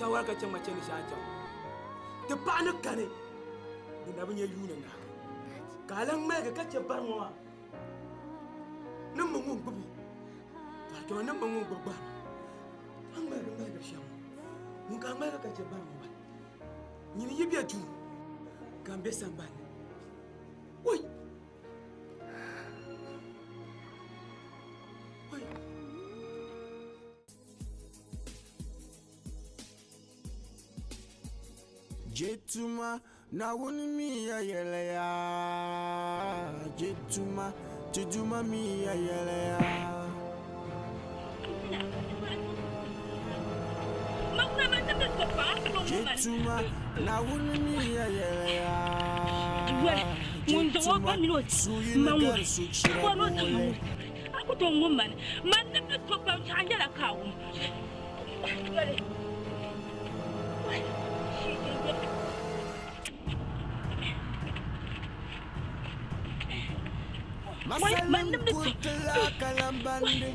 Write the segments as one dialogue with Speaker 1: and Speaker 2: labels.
Speaker 1: shawara ka can mace ni shacha ta bani kane da nabin ya yuna na kalan mai ga kace bar mu nan mun gubu ba to nan mun gubu an mai ga mai ga shamu mun ka mai ga kace bar mu ba ni yi biya tu kan be san ban oi
Speaker 2: Jetuma na wuni mi ya yele ya Jetuma tujuma mi ya yele ya Jetuma na wuni mi ya yele ya Jetuma suyi na gar su chira bole
Speaker 3: Aku tong man na to pa chanja la kawo
Speaker 2: Masalam kutla kalambande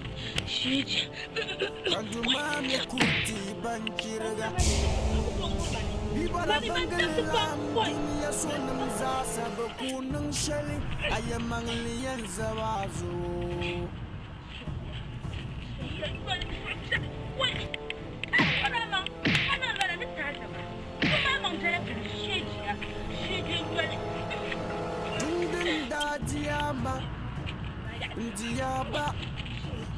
Speaker 2: Kanduma me kuti banchirga Bibala bangalam dunia sonam zasa bakunang shali Ayamang liyan zawazo Dundin da diama Diaba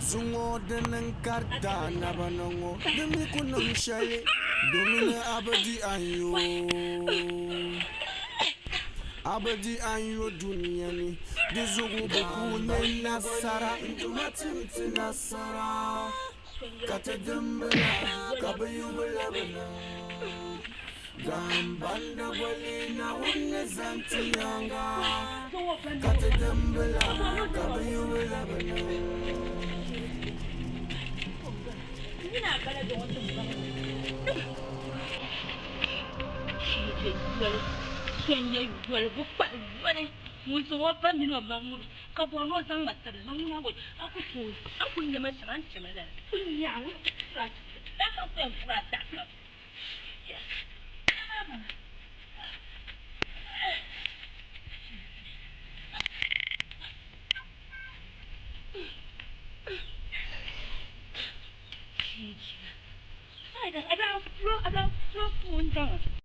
Speaker 2: Zungo deneng karta nabanongo Demi kunang shali Domine abadi ayo Abadi ayo dunia ni Dizugu buku ne nasara Intumatimti nasara Kata dembela Kabayu belabena Gambanda walina wune zanti yanga Kata dembela Kabayu belabena
Speaker 3: Ina kala da wata Sonya yuwal bukpa wane musu wapa mino mamu kapo no sang matar mamu na boy aku nyama saran chemela yang rat tak apa rat tak ya ada pun jangan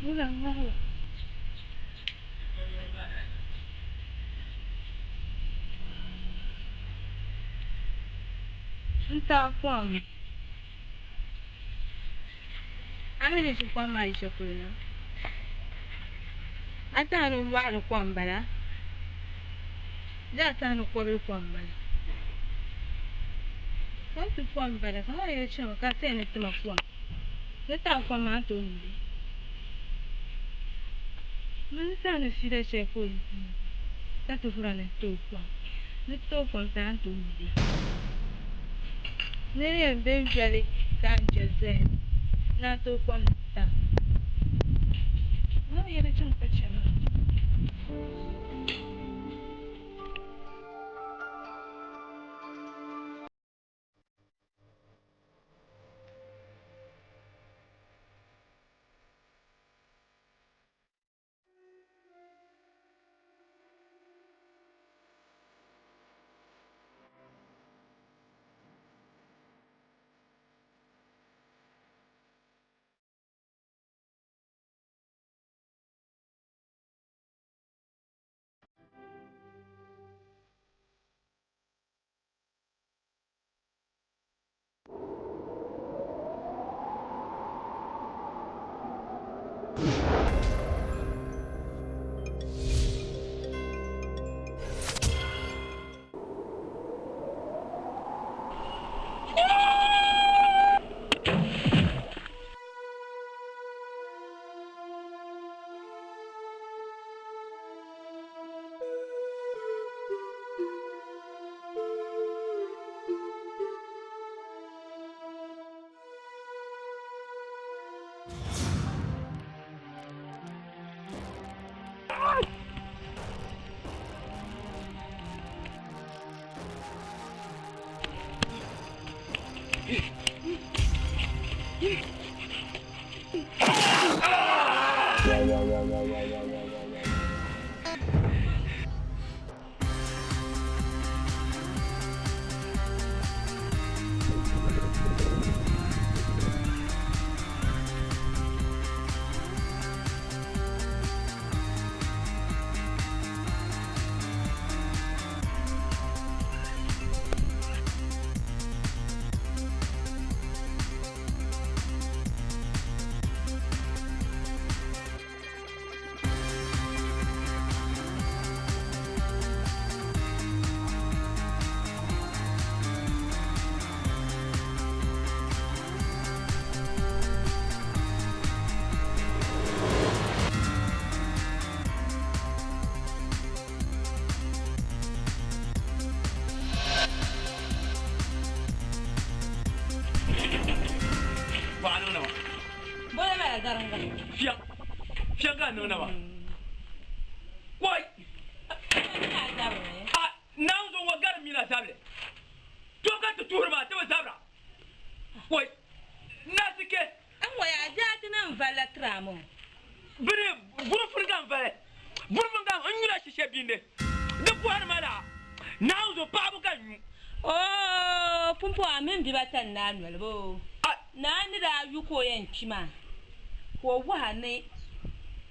Speaker 3: Ulang. Nta kwam. Ani si kwam mai shakuna. Ata no wa kwam bala. Ja ta no kwam bala. Kan tu kwam bala ka ya chama ka tene tuma kwam. Nta kwam ma to ndi. Mun sa no fi da che ko. Ta to fura ne to kwam. Ni to kwam ta to ndi. Nere be jale ka jeze. Na to kwam ta. No yere chama ka chama.
Speaker 1: Fianga no nawa. Why? Now so what got me na sable. Toka to turba to sabra. Why? Nasike.
Speaker 3: An waya ja tana vala tramo.
Speaker 1: Bire buru furgan vale. Buru manga anyura shishe binde. De puar mala. Now so babu kan.
Speaker 3: Oh, pumpo amen bi batan na nwelbo. Na ni da yuko yan chima. Ko wa ne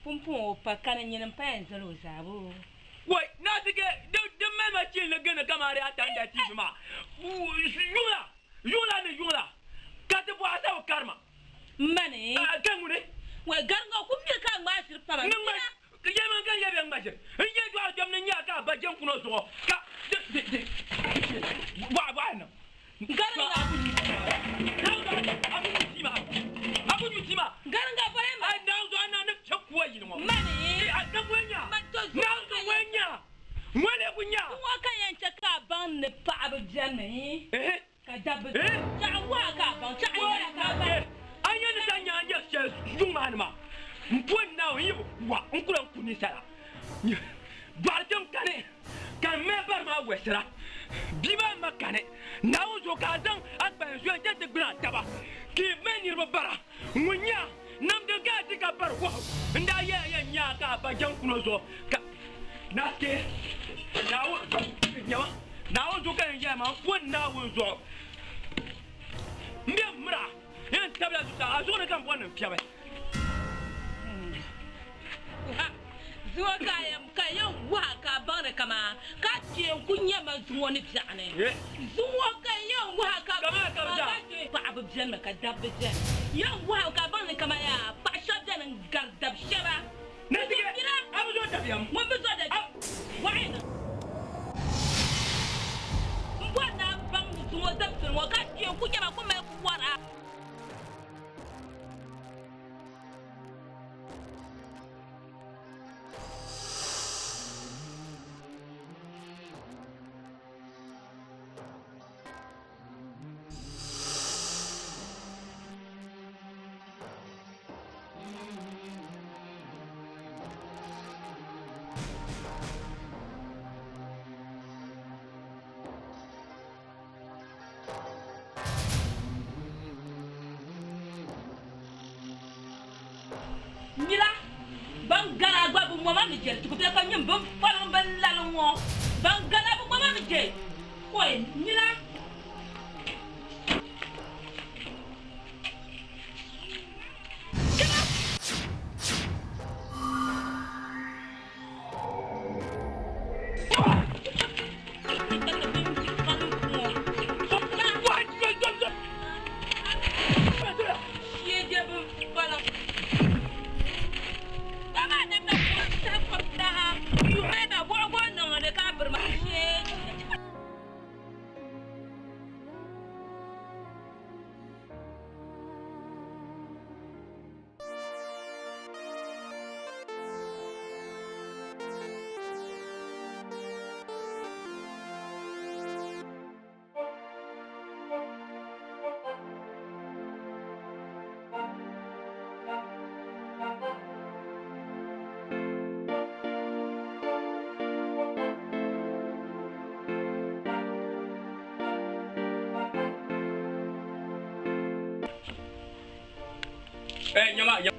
Speaker 3: pumpo pa kan nyin pa en zalo zabo.
Speaker 1: Wai na tige de mema chi le gena kamare atanda ti ma. Yula ne. Ka te bo asa karma.
Speaker 3: Mane.
Speaker 1: Kan ngure.
Speaker 3: We garnga ku mi ka ma sir pa.
Speaker 1: Yemen kan yebe ngbaje. Nje do jam ne nya ka ba jam kuno so. Ka wa na. Garnga abu tima. Garnga ba ma. Now so ana ne chakwa yin mo.
Speaker 3: Mane.
Speaker 1: Na kwenya. Now so wenya. Mwele kunya.
Speaker 3: Wa kan yan chaka ban ne pa abu jame. Ka dabu. Ja wa ka ban cha ya ka ban.
Speaker 1: Anya ne tanya anya she juma ma. Mpon na yi wa nkura nkuni sala. Barjam kane. Kan me bar ma wesra. Biba makane. Na uzo kazan akban zo jete gbra taba. Ki menir bara. Munya nam de gati ka bar wa. Nda ye nya ka ba jan kuno zo. Ka naske. Na uzo kan ye ma fon na uzo. Mbe mra. Yan tabla zo ta azo ne kan fon fiabe.
Speaker 3: zuwa kayan wa ka bane kama ka ce kunya ma zuwa ni fi'ane zuwa kayan wa ka ba abu biyan ka dabbe jan yan wa ka bane kama ya ba shabdan gardab shaba
Speaker 1: na diga abu zo da biyam
Speaker 3: mun bi zo da wa'ina mbona bang zuwa dabtin wa ka ce kunya ma kuma wara Mira, bangala gwa bu mama mi jel tuku ka nyim bu falam ban lalu mo bangala bu mama mi jel koy mira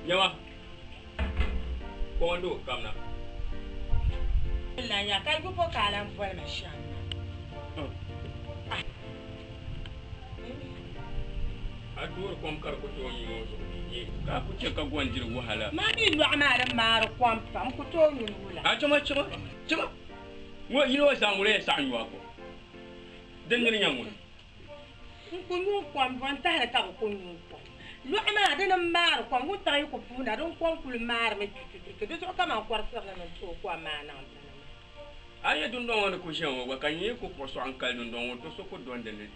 Speaker 1: nyama kondo kamna
Speaker 3: la ya kai go kala mfwa na shana
Speaker 1: adur kom kar ko to ni mozo ka ku ce ka gwanjir wahala
Speaker 3: ma ni lu amara mar kwam fam ku to ni wula
Speaker 1: a chama wo yino samure sanyu ako den ni nyamun
Speaker 3: ku nu kwam ban ta ta ku nu lu amara den mar kwam ku ta ku funa don kwam ku mar me tu do so kama kwar sa na to kwa mana
Speaker 1: aye dun don wona ko shen wa kan yi ko poso an kal dun don to so ko don den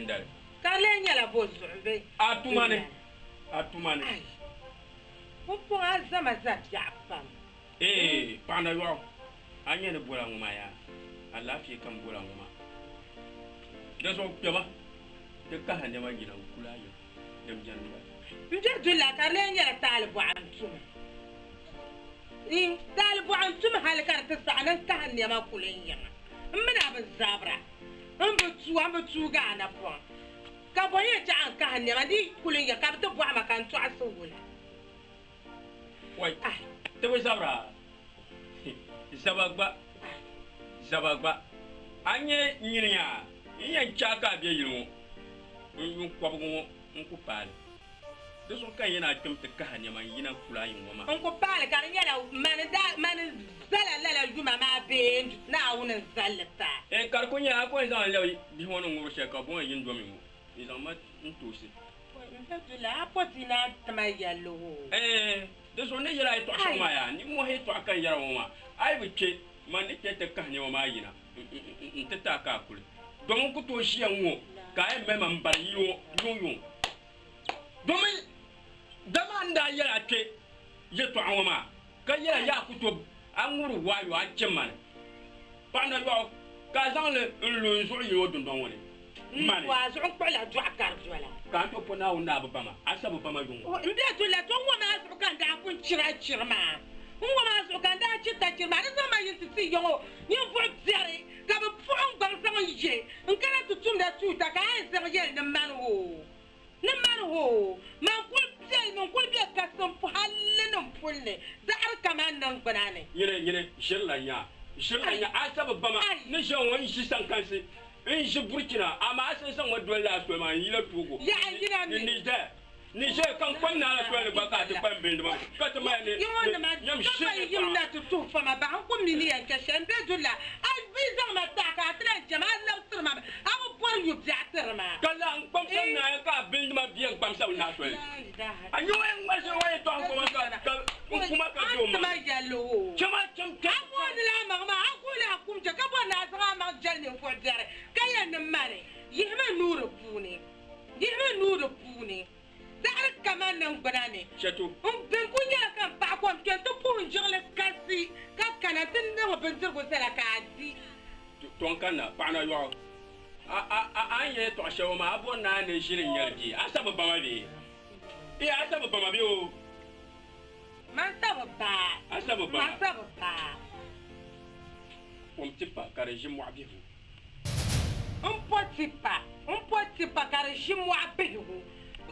Speaker 1: dal
Speaker 3: kale nyala bozo be
Speaker 1: atumane
Speaker 3: Popo azama za japa.
Speaker 1: Pana yo. Anya ne bola nguma ya. Allah fi kan bola nguma. Da so pema. De ka hande ma gina kula yo. Dem jandu ba.
Speaker 3: Nje dula kale nyala talibu antum. Talibu antum halakar ta sanan ka hanne ma kulen yana. Muna ban zabra. An bu ga na fo. Ka boye ta an ka hanne ma di kulen ya ka ta bu ma kan to asawula.
Speaker 1: Wai. Te we zabra. Zabagba. Anye nyinya. Iya chaka be yiru. Yun kwabugo nku pale. De so kan yana temte ka hanne ma yina kula yin wama.
Speaker 3: Nku pale kan yana man zala lala juma ma be na wunan zalata.
Speaker 1: Kar ko nya ko zan lawi bi hono ngoro sheka bon yin domi mo. Izan ma ntosi.
Speaker 3: Ndula apotina tamayalo.
Speaker 1: De so ne yira to shoma ya ni mo he to akan yara wama. Ai bice man ne te ka hanne ma yina. Nteta ka kule. Don ku to shi yanwo ka ai mema mbari yo. Domin dama nda yara ke yeto awama ka yara ya kuto an wuru wayo a cemman panda yo ka zan le so yo don woni mani
Speaker 3: wa so ko la do akar wala
Speaker 1: ka to pona wona baba asabu bama dun
Speaker 3: nde to la to wona so kan da kun chira ma wona so kan da chita chirma da zama yin ti yo ni fu zare ka bu fu ngal sama je nkana tutum da tuta ka ai zama ye na manu ho man kul bi ka san fu halin fulle da ar kaman nan banane
Speaker 1: yene shirlanya asaba bama ne jon won shi san kanse in shi burkina amma asan san wadon la so man yila togo
Speaker 3: ya yina
Speaker 1: ni
Speaker 4: ni je kan kon na la to ba ka te pan bin ma ka te ma ni yam shi
Speaker 3: yim na tu fa ma ba ko mi ni en ka shen be dulla al bizan ma ta ka tra jama la tur ma awu por yu ja ter ma
Speaker 4: kala an pam san na ka bin ma bien pam sa na to anyo en ma se wa to an ko ka kuma ka do ma
Speaker 3: ma yalo
Speaker 4: chama cham ka
Speaker 3: ko la ma ma ko la kum ja ka bo na sa ma jalni fo dare kayan mare yihma nuru puni dar kaman nan gbanane
Speaker 4: chato
Speaker 3: ben ko ya kan ba ko ken to pun jole kasi ka kana tin na ben zirgo sala ka di
Speaker 4: ton kana pa na yo an ye to shewo ma abo na ne shirin yarji asaba ba ma bi asaba ba ma bi o
Speaker 3: man saba ba
Speaker 4: on tipa ka régime wa bi hu
Speaker 3: un poti pa ka régime wa bi hu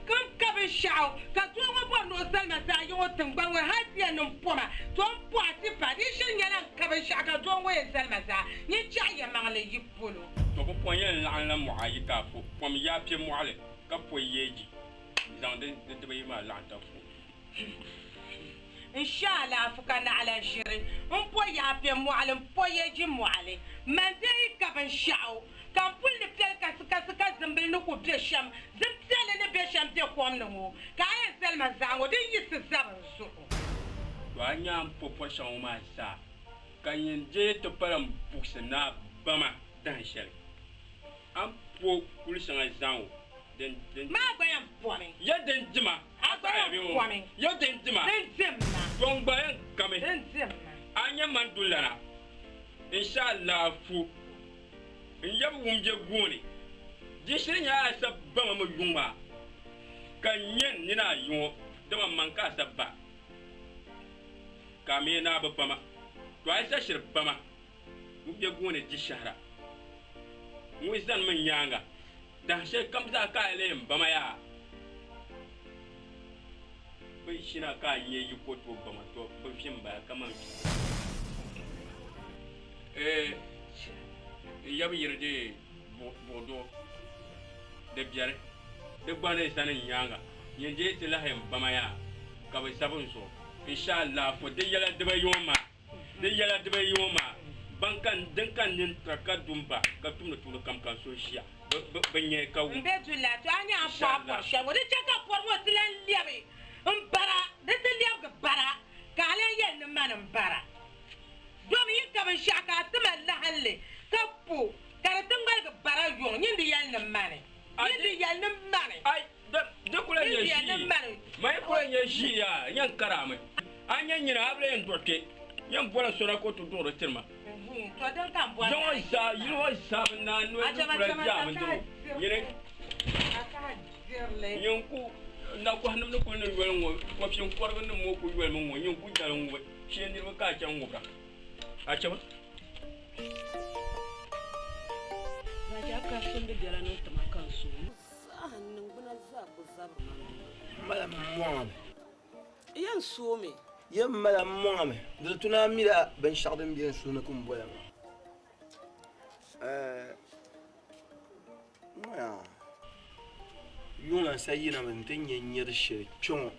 Speaker 3: kan ka be shaw ka to wa bo no salma sa yo tangban wa hadiya nan poma to poti pa di shin yana ka be shaw ka to wa salma sa ni cha ya mangle yipolo
Speaker 4: to ko ponye la mo ayi ka fo pom ya pie mo ale ka po yeji zan de be ma la ta fo
Speaker 3: inshallah fukana ala shirin un po ya pe mo ale po yeji mo ale man dai ka ban shaw kan pulle pel ka suka zambil no ko be sham zamtele ne be sham te ko amno mo ka ya selma zango din yisu zaban su
Speaker 4: wa nyam popo shon ma sa kan yin je to param buksana bama dan shel am po kulshan zango den
Speaker 3: ma bayan pomi
Speaker 4: ya den jima
Speaker 3: bayan pomi
Speaker 4: ya den jima
Speaker 3: den jima
Speaker 4: don bayan kame
Speaker 3: den jima
Speaker 4: anya man dulara inshallah fu yam wumje goni jishin ya sabba mu yuma kan yen ni na yo da man ka sabba kame na babba ma to ai sa shirba ma wumje goni jishara mu zan man yanga da she kam za ka ile bama ya bai shina ka yi ko to bama to fim ba kaman yabi yirde bodo de biare de bane sanin yanga yeje ti lahem bamaya ka be sabun so inshallah fo de yala de yoma bankan dankan nin trakadumba ka tumna tulu kam kan so shia banye ka wu
Speaker 3: mbedula to anya apa sha wodi chaka por mo tilan liabe mbara de te liab ga bara ka le yen man mbara domi yinka ban shaka tuma lahalle kapu karatin ga bara yo nyindi yal na mane
Speaker 4: ai da kula ye shi mai ko ye shi ya yan karama an yan nyina able en dote yan bola sora ko to doro tirma
Speaker 3: to dan kan bola
Speaker 4: yo sa na no kula ja mun do yire
Speaker 3: aka dirle
Speaker 4: yanku na ko hanum ko no wel ngo ko fin korgo no mo ko wel mo yanku jaran wo shi ni ka can wo ka a ce ba
Speaker 3: ya ka sun da jara nan tama kan su
Speaker 5: hannun guna zabu zabu
Speaker 1: mala moame
Speaker 5: yan so me
Speaker 1: yam mala moame de tuna mira ben shardem bien suna kum bolam moya yuna sayina men tenye nyir she chon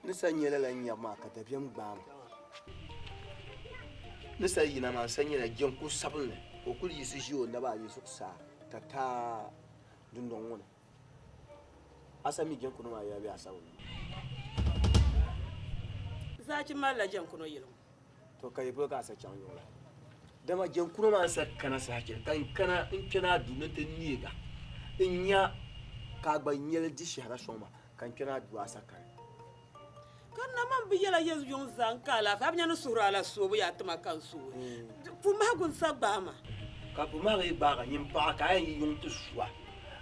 Speaker 1: ni sanyela la nyama ka tafiyan gbam ni sayina man sanyela gen ku sabne o kul yisi jiwo na ba yesu sa tata dundon wona asami gen kuno ma yabi asawu
Speaker 5: zaci malla jan kuno yelo
Speaker 1: to kai bo ka sa can yola dama gen kuno ma sa kana sa ke kan kana in kana dunata niga in ya ka gbanyel di shara soma kan kana duwa sakan
Speaker 5: kan na man bi yala yezu yon zankala fa abnya no sura la so ya tama kan so fu ma gun sabama
Speaker 1: ka bu ma ri ba ga nyim pa ka yi yon tu swa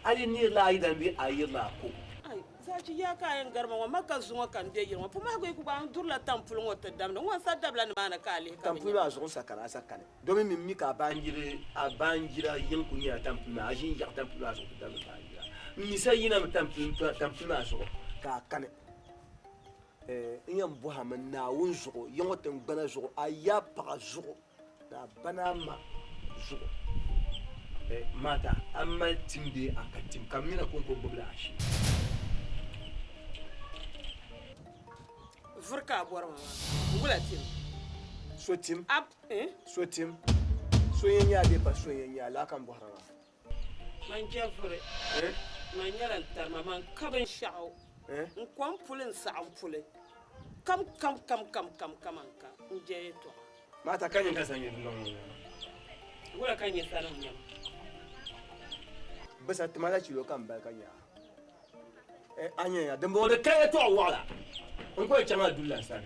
Speaker 1: ali ni la idan bi ayi la ko
Speaker 5: ai zaci ya kayan garma wa maka zuwa kan de yirma fu ma go ku ba durla tampul ngota damna won sa dabla ni mana kale
Speaker 1: tampul ma zo sakana sakane domin min mi ka banjire a banjira yin kunya tampul ma ajin ya tampul ma zo dabla mi sai na tampul ma zo ka kane in yan buha man na wun zugo yan watan bana zugo a ya paga zugo na bana ma zugo
Speaker 6: mata amma timbe akatim kamina konko bobla ashi
Speaker 5: Furka bor mama ngula tim
Speaker 6: so tim
Speaker 5: ab
Speaker 6: so tim so yenya de pa so yenya la kan bohra
Speaker 5: man jafure man yaran tarma man kabin sha'o in kwan pulin sa'an pulin kam anka nje to
Speaker 6: mata kanyin ka sanye dun
Speaker 5: ngula kanye sanan nyam
Speaker 6: basa timala chilo kan ba kanya anya ya dembo de kay to wala on ko chama dulla san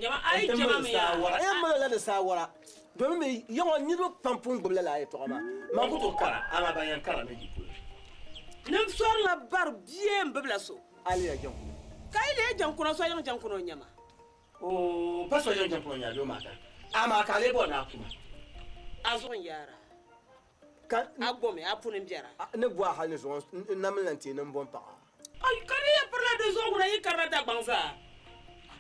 Speaker 5: nyama ai jama me ya
Speaker 6: wala ya mala la sawara domin me yawan ni do pampun gbla la to ma ma ko to kara ama ba yan kara me jipo
Speaker 5: nim sor la bar bien bebla so
Speaker 6: ali ya jam
Speaker 5: kay le jam kuno so yang jam kuno nyama
Speaker 6: o paso yan jam kuno nya do mata ama ka le bona kuma
Speaker 5: azon yara
Speaker 6: kan
Speaker 5: agome apunin biara
Speaker 6: ne bua hal ne zo namlanti ne mbon pa
Speaker 5: ay kari ya parla de zo ngura yi karata bangsa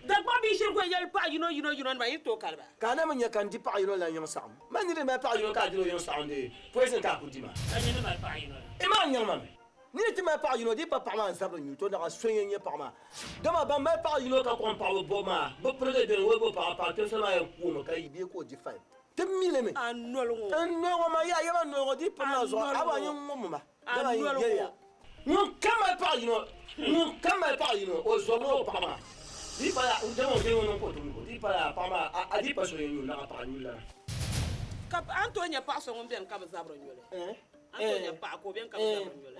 Speaker 5: da ba bi shir ko yel pa you know ba yi to kalba
Speaker 6: kana men yakan di pa yino la yon sam man ni me pa yino ka di yon sam de poison ka ku di ma
Speaker 5: ani ne ma pa you know
Speaker 6: e ma nyang ma ni ti me pa yino di pa pa ma sabro ni to da soyen ye pa ma dama ba me pa yino ka kon pa bo ma bo prele de wo bo pa te so ma ye ku mo ka yi bi ko di fa te mile me
Speaker 5: anolo
Speaker 6: ma ya no di pa na zo aba yin mo ma dama ye ya no kama pa yino o zo mo pa ma di pa la dama de no ko to ko di pa la pa ma a di pa so yin na pa ni la
Speaker 5: kap antonya pa so ngom ben kam sabro nyole antonya pa ko ben kam sabro nyole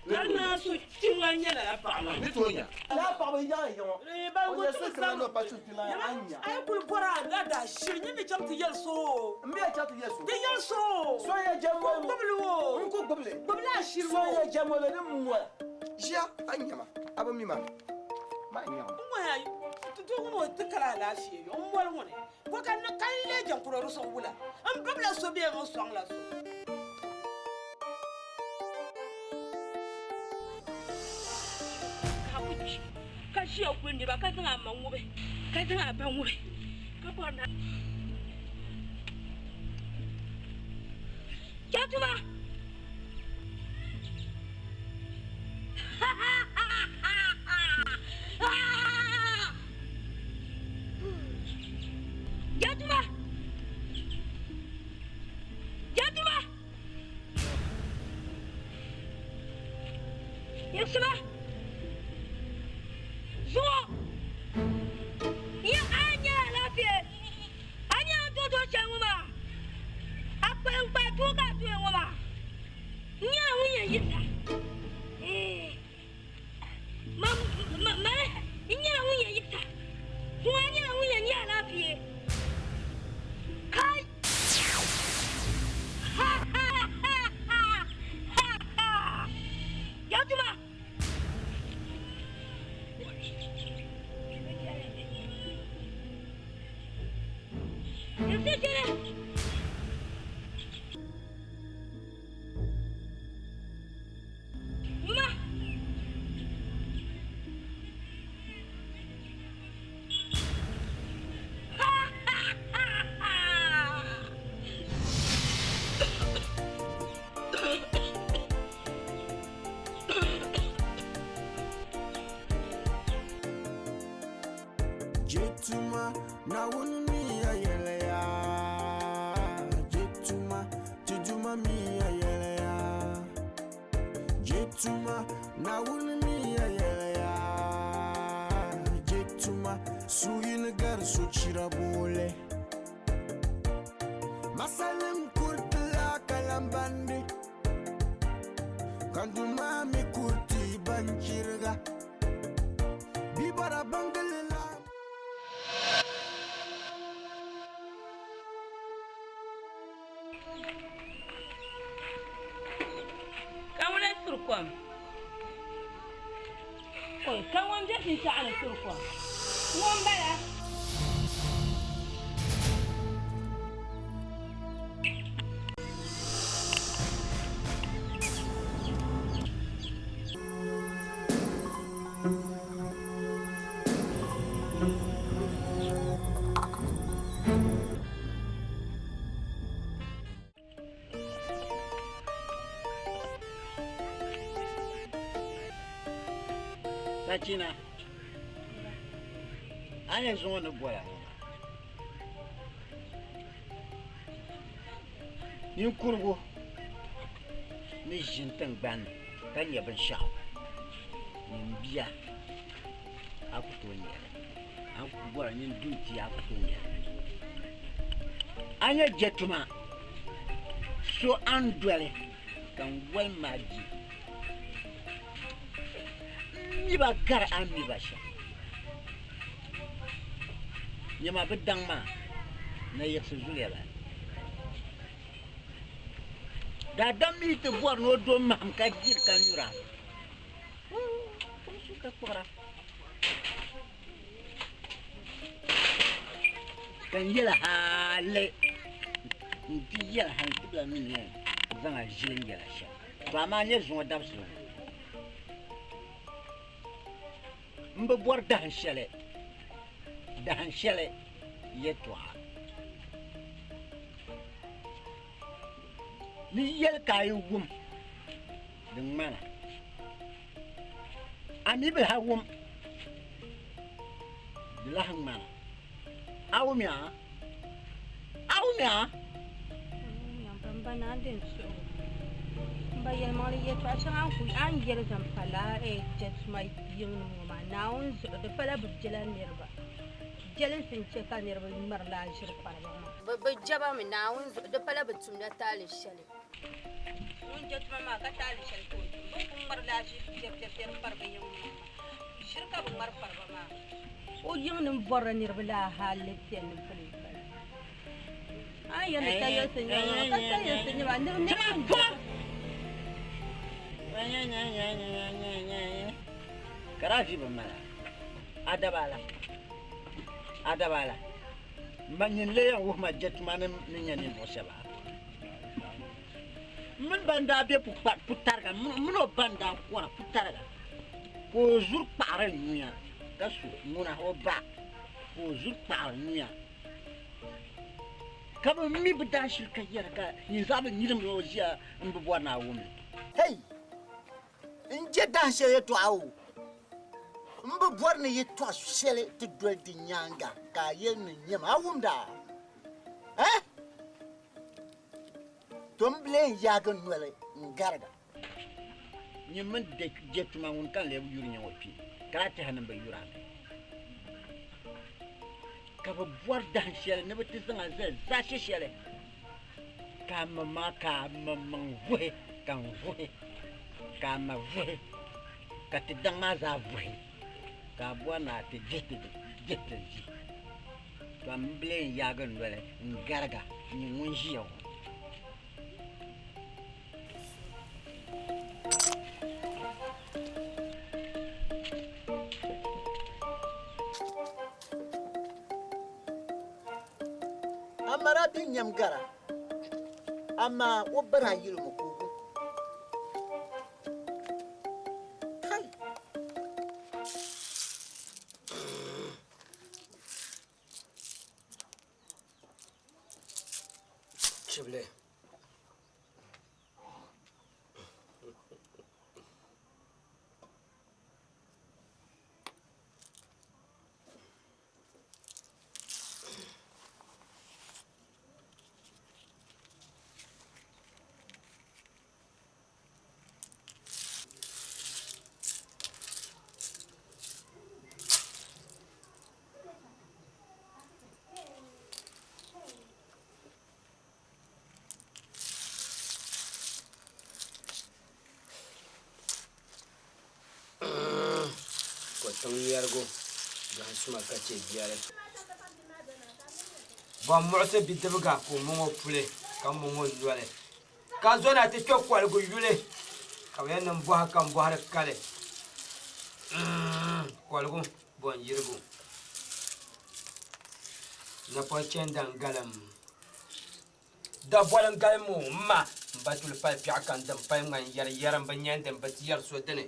Speaker 5: kana so tinganya la pa ma
Speaker 6: ni to nya la pa ba ya yo
Speaker 5: ba
Speaker 6: o
Speaker 5: go
Speaker 6: ya
Speaker 5: to
Speaker 6: so kra no pa chu tila anya
Speaker 5: ay kul pora ga da shirni ni cham ti yel so
Speaker 6: me ya chatu yeso
Speaker 5: ti yel so
Speaker 6: so ya jamo
Speaker 5: bablu wo
Speaker 6: ko goble
Speaker 5: babla shirwo
Speaker 6: so ya jamo le mu wa ja anya ma aba mi ma nya
Speaker 5: mo ya to mo tikala la shi yo mo wal woni ko kan le jam pro ro so wula am babla so be mo so la so kashi ya kundi ba ka tana manwube ka tana banwube ka bona Jatuma Jatuma Yusma Zo! Ya anya lafiya. Anya dodo changuma. Apa yang patu ka tu yang ngoma. Nya hunya yita. Mam nya hunya yita. Nya hunya nya lafiya. Kai. Ha ha ha ha. Ya cuma
Speaker 2: Jetuma na wunu mi ya yele ya Jetuma jejuma mi ya yele ya Jetuma na wunu mi ya yele ya Jetuma suyin gar su chira bole Masalim kurtla kalambandi Kanduma mi kurti banchirga Bibara bangalila
Speaker 3: Turquam. Oi, kan wanda kin ta ana turquam. Won bala.
Speaker 7: Sakina. Anya zuwa na boya. Ni kurgo. Ni jintan ban kan ya ban sha. Ni biya. Aku to ne. Aku bora ni dunti aku to ne. Anya jetuma. So andwele kan wel maji. Ni ba kar an mi ba sha. Ni ma bedang ma na yekse zulia ba. Da dami te bor no do mam ka gir kan yura. Su ka pora. Kan yela hale. Nti yela han tibla min ne. Zanga jilin yela sha. Ba ma ne zo dabsu. Mbe bor dan shele. Dan shele yetwa. Ni yel kai wum. Ding mana. Ani be ha wum. Dilang mana. Awumya. Awumya.
Speaker 3: Bana din so. Bayan mali yetwa sang ku an yel zam pala jet mai yung ma naun so de pala bujela nerba. Jelen sin cheka nerba marla shir pala ma.
Speaker 8: Bajaba mi naun so de pala butum na tali shale.
Speaker 3: Un jet mama ka tali shal ko. Ku marla shir jep parba yung shirka bu mar parba ma. O yung nim borra nerba la halit yan pala. Ay, yan tayo senyo. Tayo senyo. Ano ni?
Speaker 7: Karaji ba mala. Adabala. Manyin le yan wo ma jet manam ninya ni bosaba. Mun banda be putarga. Mun o banda ko putarga. Ko zur pare niya. Kasu muna ho ba. Ko zur pare niya. Kaba mi bidan shirka yarka ni zabe nyirim rojiya mbubuwa na wumi.
Speaker 9: Hey! Nje dan shele to awu. Mbubuwa ni yeto shele to dwel di nyanga ka yen ni nyema awumda. Eh? Tomble yagan nwele ngarga.
Speaker 7: Ni mun de jetuma won kan le yuri nyawo pi. Karate hanan ba yurande. Kaba buwar dan shele ne bati zanga za shi shele ka mama ka mamang vuhe kan vuhe ka ma vuhe ka ti dang ma za vuhe ka buwana ti jete ji to amble yagan wele ngarga ni munji yawo
Speaker 9: Amara bin nyamgara. Ama wobara yiru mukugu. Kai. Chible. Yargo dan suma kace biyare ba mu'se bidabga ko mo pule kan mo yule ka zo na te kwal go yule ka yan nan bo hakan bo har kale kwal go bon yirgo na po chendan galam da bolan galmo ma batul pa pi akan dan pa ngan yaram banyan dan batiyar so dane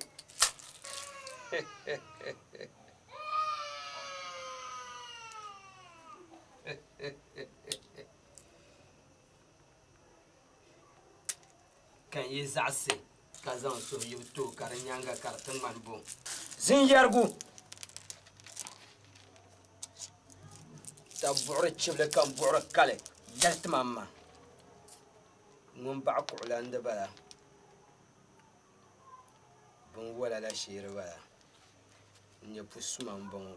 Speaker 9: kan yi zaɣasi ka zaŋ suhu yibi to ka di nyaaŋa ka di ti ŋmani bo
Speaker 1: Zinjarigu ta buɣuri chibili ka buɣuri kali yɛli ti mamma ŋun baɣa kuɣula ndi bala binwala la sheeri bala n nyɛ pusuma n bɔŋɔ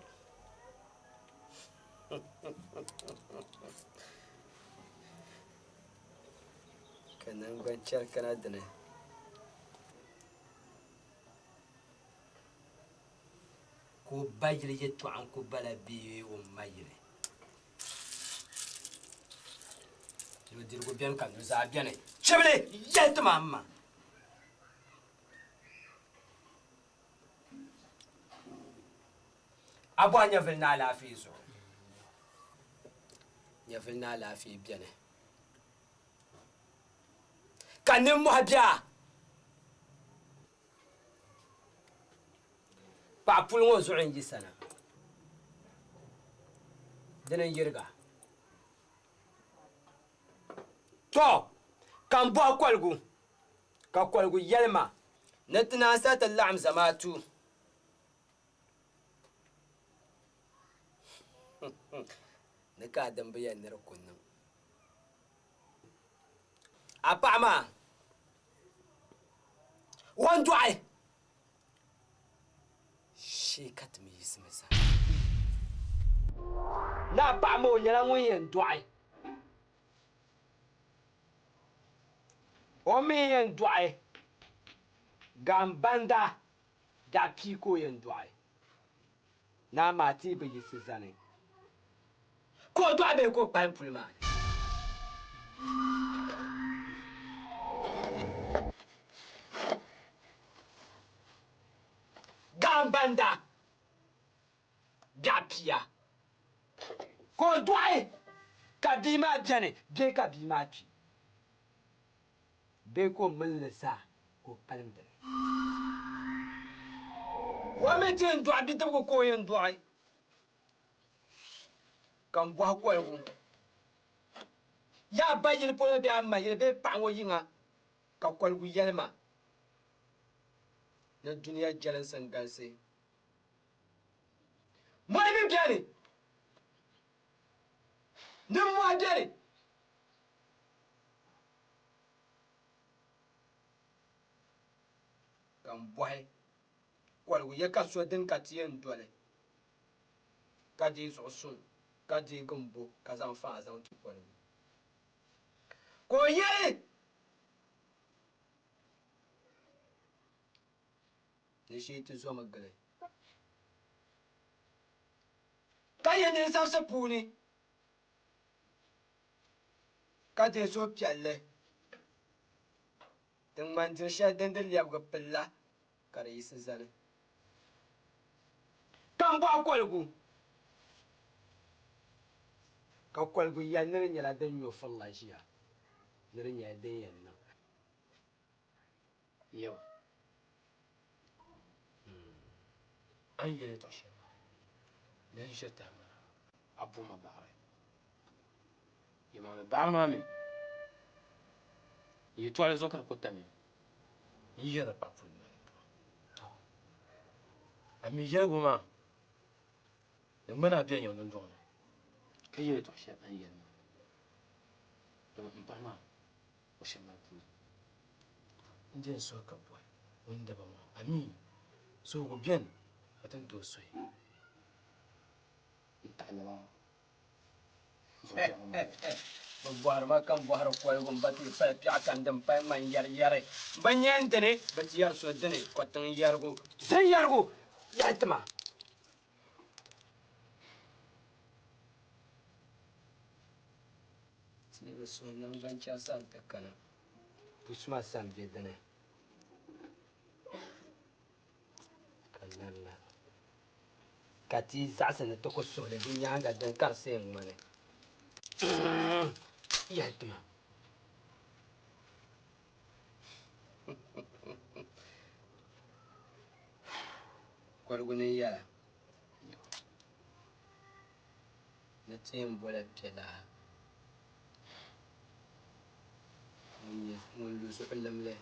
Speaker 1: ka nangbani chɛri kana dini ko ba yili yɛltɔɣa n ku bala bee o ma yili nudirigu bɛni ka nuzaa bɛni chibili yɛli ti mamma a bɔɣa nyɛvili ni alaafee zuɣu nyɛvili ni alaafee bɛni ka nimmɔhi bɛ paɣa puli ŋɔ zuɣu n yi sana dini n yiriga to ka n bɔɣi kɔligu ka kɔligu yɛlima ni ti naan sa ti laɣim zamaatu ni ka dimbi yɛn niri kunniŋ a paɣa maa wɔndɔɣi shee ka ti mi yisimi sa na a paɣa maa o nyɛla ŋun yɛn dɔɣi o mi yɛn dɔɣi gambanda daa pii ka o yɛn dɔɣi naa maa tii bi yisi zani ko o dɔɣi bee ko o kpalim puli maa ni gambanda daa piya ko o dɔɣi ka bia maa bɛni bee ka bia maa kpi bee ko o milili zaa ka o kpalim dini o mi ti yɛn dɔɣi bidibgu ka o yɛn dɔɣi ka n bɔɣi kɔligu yaa ba yili polo bee a ma yili bee paɣa ŋɔ yiŋa ka kɔligu yɛlima ni duniya jɛlinsi n galisi mɔri mi bɛni nimmɔhi bɛni ka n bɔhi kɔligu ya ka so dini ka ti yɛn dɔli ka dii zuɣu suŋ ka dii gimbo ka zaŋ fãa zaŋ ti kɔligu ka o yɛli ni shee ti zomi gili ka yɛ neen sabisi puuni ka dii suhupiɛlli din ŋmani diri shɛli din di lɛbigi pilila ka di yisi zani ka n bɔɣi kɔligu ka kɔligu yɛli ni di nyɛla din nyɔ firila ʒiya ni di nyɛla din yɛn niŋ
Speaker 6: Yau. An yi yɛli tɔɣa shɛli maa ni n ʒiri tahali a buɣuma baɣari yɛlmaŋli baɣari maa mi yɛltɔɣali zuɣu ka di ku tamya n yɛrila paɣa puli noli a mi yɛligu maa di ŋmani a bɛla nyɛm dundɔŋ ni ka yɛ yɛltɔɣa shɛli an yɛli maa n paɣa maa o shɛli maa puuni n dɛn suhi ka bɔhi o ni daba maa ami suhugu bɛni ka tin tooi suhi n taɣi lala
Speaker 1: bɛ bɔhirima ka n bɔhiri kɔligu m ba ti pali piɛɣu kam din pali ŋmani yɛriyɛri bɛ nyɛn dini bɛ ti yɛri so dini kɔtiŋ yɛrigu zin yɛrigu yɛli ti ma tilibi suhi nangbani chɛri sani ti kana pusuma sani be dini ka lari ka tii zaɣisi ni ti ku suhuli di nyaaŋa din ka di si yɛn ŋmani yɛli ti ma kɔligu ni yɛla ni ti yɛn bɔla piɛlaa ŋun lu zuɣulimli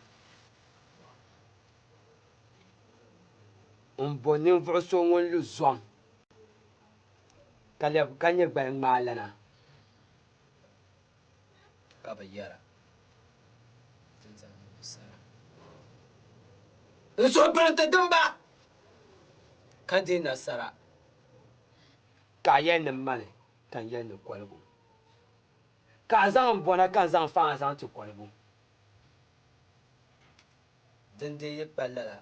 Speaker 1: bo ninvuɣu so ŋun lu zɔŋ ka nyɛ gbali ŋmaalana
Speaker 6: ka bi yɛra n so piriti dimba ka di nasara
Speaker 1: ka a yɛli ni mali ka n yɛli ni kɔligu ka a zaŋ n bɔna ka n zaŋ fãa zaŋ ti kɔligu
Speaker 6: dindi yi palli la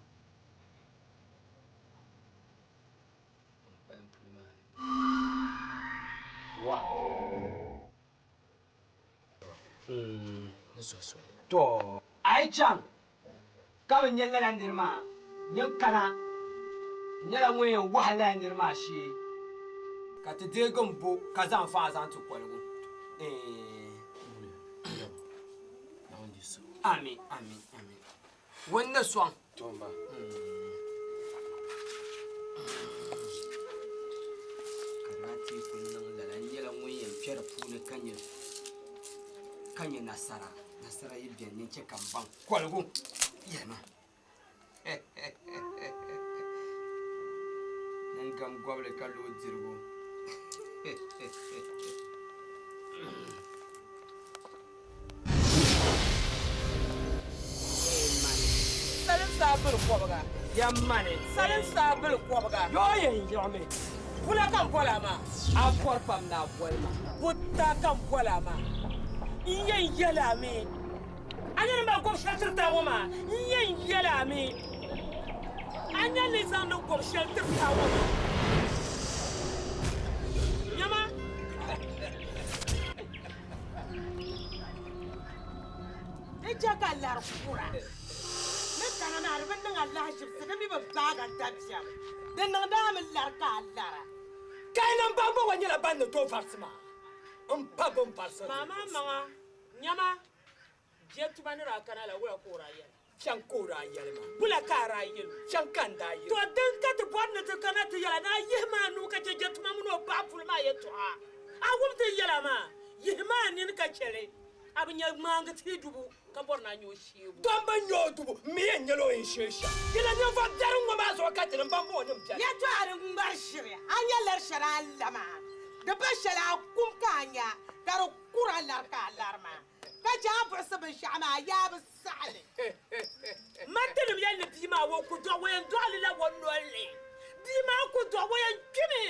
Speaker 6: wa
Speaker 1: to a yi chaŋ ka bi nyɛ lala niri maa nyɛ kana nyɛla ŋun yɛn waɣa lala niri maa shee ka ti deegi n bo ka zaŋ fãa zaŋ ti kɔligu amin amin amin wani sɔŋ nyɛla ŋun yɛn kpɛri puuni ka nyɛ nasara yi biɛni ni chɛ ka n baŋ kɔligu yɛlima ninkam gɔbili ka looi dirigu
Speaker 5: salin saabili kɔbiga
Speaker 1: ya mani
Speaker 5: salin saabili kɔbiga
Speaker 1: yoo yɛn yiɣimi
Speaker 5: pula kan bɔla maa
Speaker 1: a bɔri pam na bɔli ma
Speaker 5: buta kan bɔla maa n yɛn yɛla mi a nyɛ ni ma gɔbi shɛli tirita ŋɔ maa n yɛn yɛla mi a nyɛ ni zaŋ ni gɔbi shɛli tirita ŋɔ maa nyɛma i jɛ ka lari kura ne kana na di bi niŋ a lahaʒibisi di mi bi baaga dabiɛm di niŋdaa mi lari ka a lara
Speaker 1: kainam bambo wa nyɛla ban ni to varisi maa n pa bin varisi
Speaker 5: mama maŋa nyɛma jɛ tuma ni raa kana la wula koora yɛli
Speaker 1: shɛn koora yɛli ma
Speaker 5: bula kaara yɛli
Speaker 1: shɛn kanda yɛli
Speaker 5: to din ka ti bɔri ni ti kana ti yɛla na yihi maa nuu ka chɛ jɛ tuma mini o baɣa puli maa yɛltɔɣa a wum ti yɛla maa yihi maa nini ka chɛli a bi nyɛ ŋmaangi tii dubu ka bɔri na nyɛ o sheebu
Speaker 1: don bi nyɛ o dubu mi yɛn nyɛla o yɛn shee shɛm yɛla ninvuɣu biɛri ŋɔ maa zuɣu ka ti nin bambo o nim biɛni
Speaker 5: ya to a di ŋmari shiri a nyɛ lari shɛli a la maa di ba shɛli a kum ka a nya ka di kura lari ka a lari maa ka chɛ a buɣusi binshaɣu maa yaa bi saɣali mantinim yɛli ni bii maa wo ku dɔɣu wo yɛn dɔɣali la wo nolli bii maa ku dɔɣu wo yɛn kpimi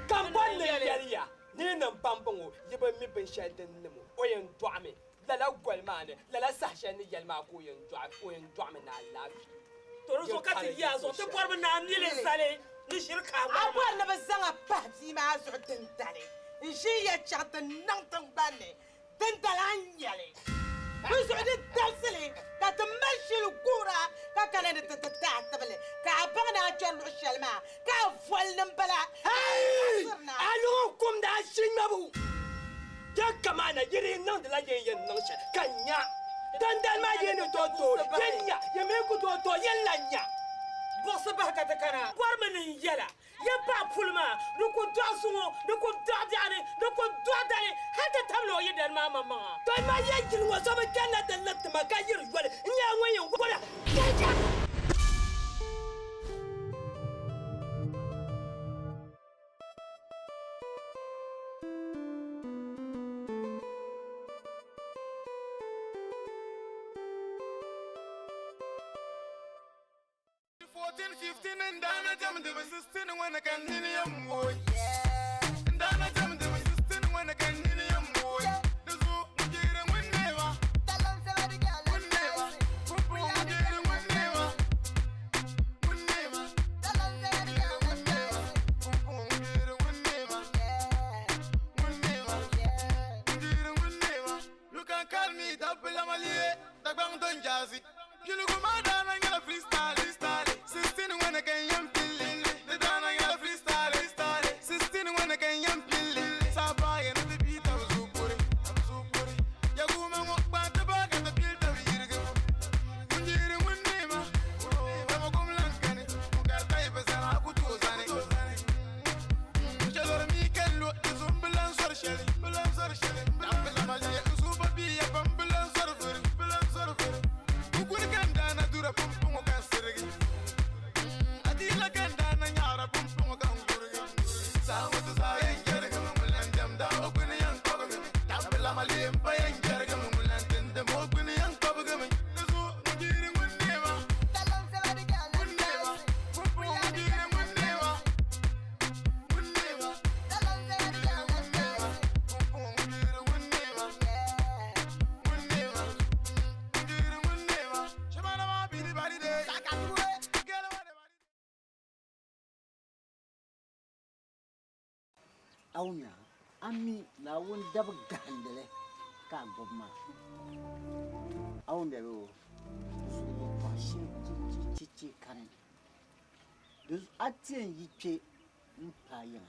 Speaker 1: kan bɔri ni yɛliya ni nin bambo ŋɔ yi bi mi binshɛli din nimo o yɛn dɔɣu mi lala gɔli maa ni lala saha shɛli ni yɛli maa ka o yɛn dɔɣu mi na laafi
Speaker 5: toro so ka ti yi a zuɣu ti bɔri bi naa mili zali ni shiri kaa a bɔri ni bi zaŋ a pahi bii maa zuɣu dindali n ʒi ya chɛɣu ti niŋ tingbanni dindali a nyɛli bi zuɣu di dabisili ka ti mali shili guura ka kana ni ti tahi tibili ka a baŋ ni a chɔri luɣu shɛli maa ka a vɔli nin bala
Speaker 1: a luɣu kum daa shi ŋmabu ya kamana yiri niŋdila yɛn niŋ shɛli ka nya dandali maa yɛn ni to yɛn nya yɛn mi ku to yɛn la nya
Speaker 5: buɣusi bahi ka ti kana bɔri mi ni yɛla yɛn paɣa puli maa di ku dɔɣi suŋɔ di ku dɔɣi biɛɣuni di ku dɔɣi dali hali ti tabili o yi dani maa maŋa
Speaker 1: to ma yɛn yili ŋɔ so bi chɛnna ti li tima ka yiri yɔli n nyɛ ŋun yɛn wɔla
Speaker 9: awnya ami na won dab gandele ka gobma awnya ro so ko chi kan dus atien yiche mpaya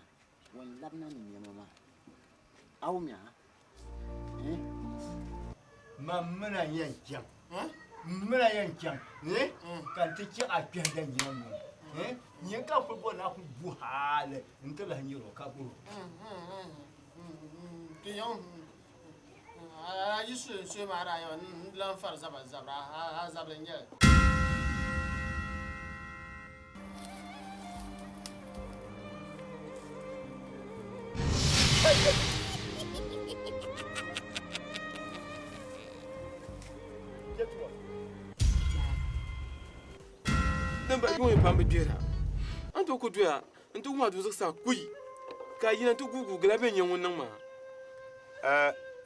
Speaker 9: won labna ni mama awnya
Speaker 6: mamana yanjang mena yanjang kan tiki a kwenda nyamu nyeka fubo na ku buhale ntela nyiro ka bu
Speaker 10: kiyon yisu mara yo lan far zabra zabra nyel
Speaker 1: Namba yoni pambe dira. Anto ko doya, anto ma do zaksa kuyi. Ka yina to gugu glabe nyen nan ma.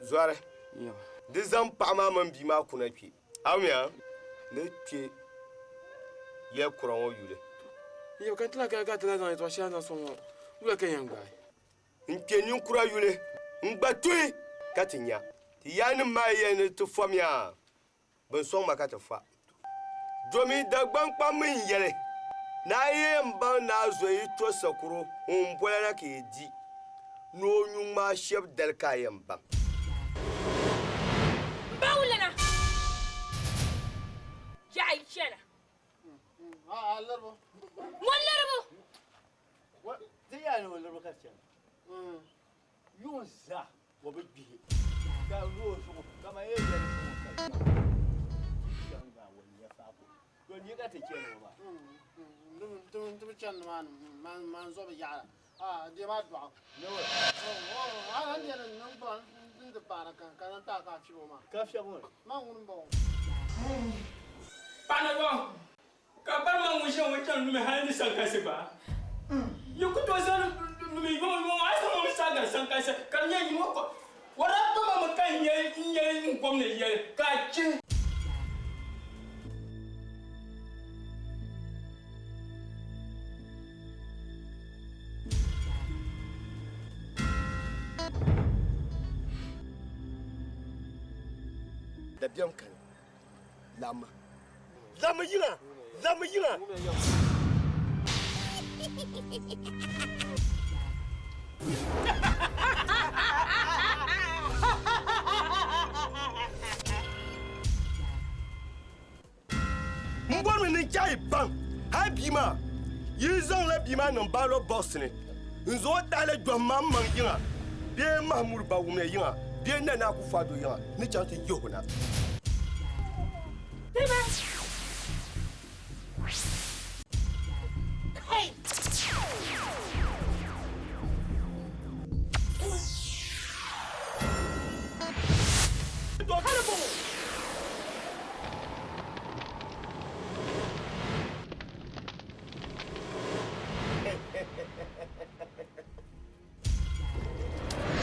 Speaker 11: Zoare.
Speaker 1: Yo.
Speaker 11: De zam pa ma man bi ma kuna pi. Awia. Le pi. Ye kuran o yule.
Speaker 1: Yo kan tla ka tla dans to sha dans son. Ula kan yang bai.
Speaker 11: Nkenyu kura yule. Ngbatui katinya. Ti yani ma ye ne to famia. Ben son ma ka te fa. Domi dagban kpamin yele na ye mba na zo yi to sakuro umbola na ke di no nyuma chef del kayamba
Speaker 3: Baulana jai chena
Speaker 10: larbo
Speaker 3: wallarbo
Speaker 6: wa tiya ne wala ka chen yun za wa bi ka ruwa su kama ye ya su When you got a general,
Speaker 10: to chen man zo ya de ma dwa
Speaker 6: no,
Speaker 10: I didn't know bon in the parakan kan ta ka chi ma
Speaker 6: Kafia,
Speaker 10: ma un bon
Speaker 1: Panago. Ka ba ma wo je wo tan me hali sanka se ba. Yo ko to zan me go asa mo saga sanka se kan nya ni mo ko. Wara ba ma kan ye ngom ne ye ka chi.
Speaker 11: da biam kan lama yinga mbon me ni chai bang ha bima yizon la bima no balo bossne nzo dale dwamma man yinga be mahmud ba wumne yinga be nana ku fado yinga ni chanti yohona